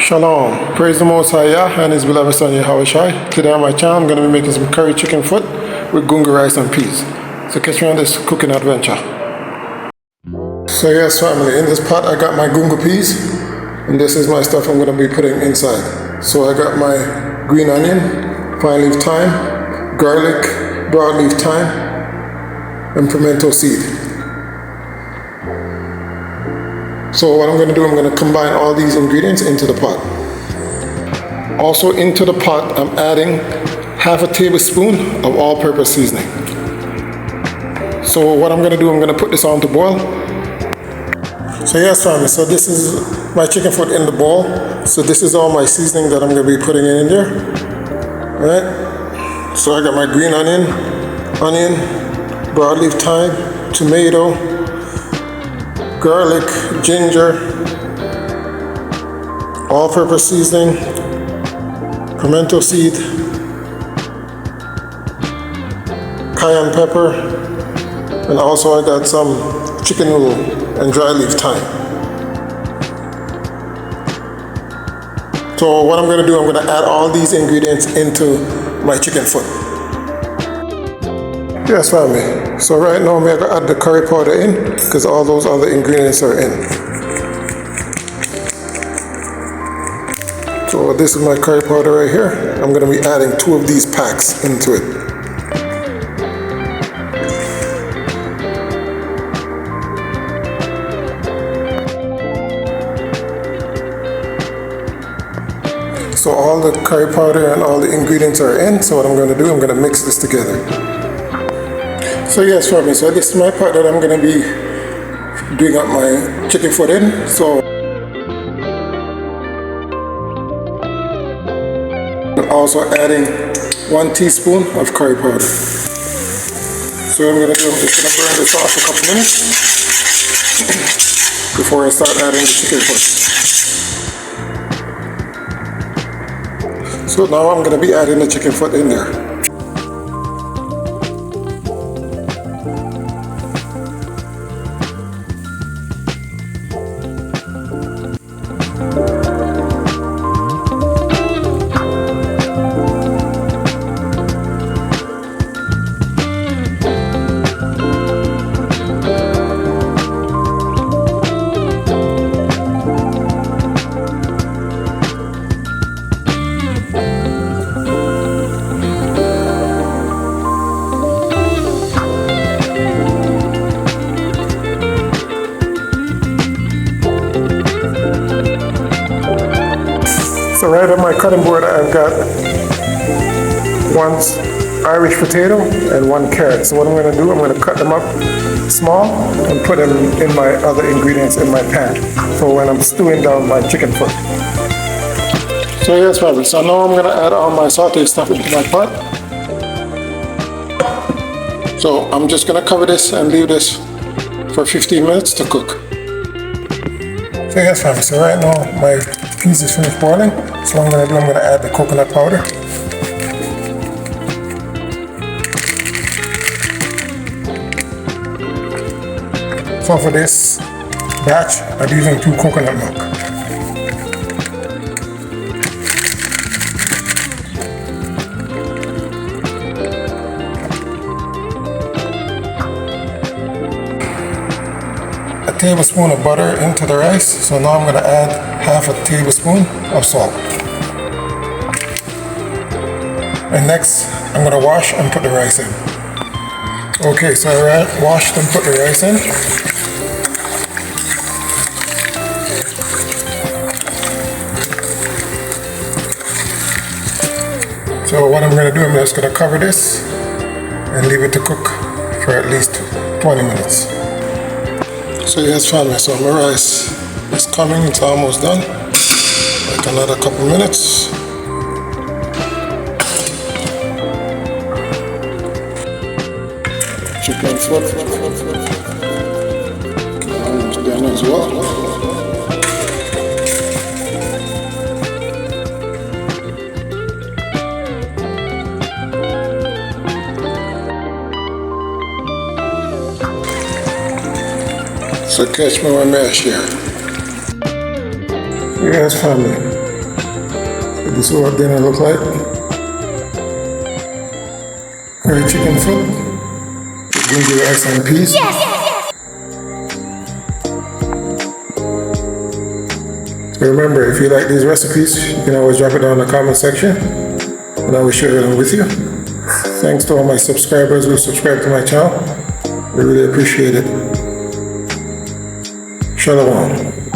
Shalom. Praise the Most High Yah and His beloved Son Yahushai. Today on my channel I'm going to be making some curry chicken foot with gungo rice and peas. So catch me on this cooking adventure. So yes family, in this pot I got my gungo peas and this is my stuff I'm going to be putting inside. So I got my green onion, fine leaf thyme, garlic, broadleaf thyme, and pimento seed. So what I'm going to do, I'm going to combine all these ingredients into the pot. Also into the pot, I'm adding half a tablespoon of all-purpose seasoning. So what I'm going to do, I'm going to put this on to boil. So yes family, so this is my chicken foot in the bowl. So this is all my seasoning that I'm going to be putting in there. Alright, so I got my green onion, broadleaf thyme, tomato, garlic, ginger, all-purpose seasoning, pimento seed, cayenne pepper, and also I got some chicken noodle and dry leaf thyme. So what I'm going to do, I'm going to add all these ingredients into my chicken foot. Yes family, so right now I'm going to add the curry powder in because all those other ingredients are in. So this is my curry powder right here. I'm going to be adding 2 of these packs into it. So all the curry powder and all the ingredients are in, so what I'm going to do, I'm going to mix this together. So yes family, so this is my part that I'm going to be doing up my chicken foot in. So I'm also adding 1 teaspoon of curry powder. So what I'm going to do, I'm just going to burn this off a couple minutes before I start adding the chicken foot. So now I'm going to be adding the chicken foot in there. So right on my cutting board I've got 1 Irish potato and 1 carrot. So what I'm going to do, I'm going to cut them up small and put them in my other ingredients in my pan. So when I'm stewing down my chicken foot. So yes family, so now I'm going to add all my sauté stuff into my pot. So I'm just going to cover this and leave this for 15 minutes to cook. So yes family, so right now my peas is finished boiling. So what I'm going to do, I'm going to add the coconut powder. So for this batch, I'm using 2 coconut milk. A tablespoon of butter into the rice. So now I'm going to add half a tablespoon of salt. And next, I'm going to wash and put the rice in. Okay, so I washed and put the rice in. So what I'm going to do, I'm just going to cover this and leave it to cook for at least 20 minutes. So yes family, so my rice is coming, it's almost done. Like another couple minutes. Chicken foot almost done as well. So catch me when I mash here. Yes, family. This is what dinner look like. Curry chicken foot, gungo rice and peas. So remember, if you like these recipes, you can always drop it down in the comment section and I will share them with you. Thanks to all my subscribers who subscribe to my channel. We really appreciate it. Shalom.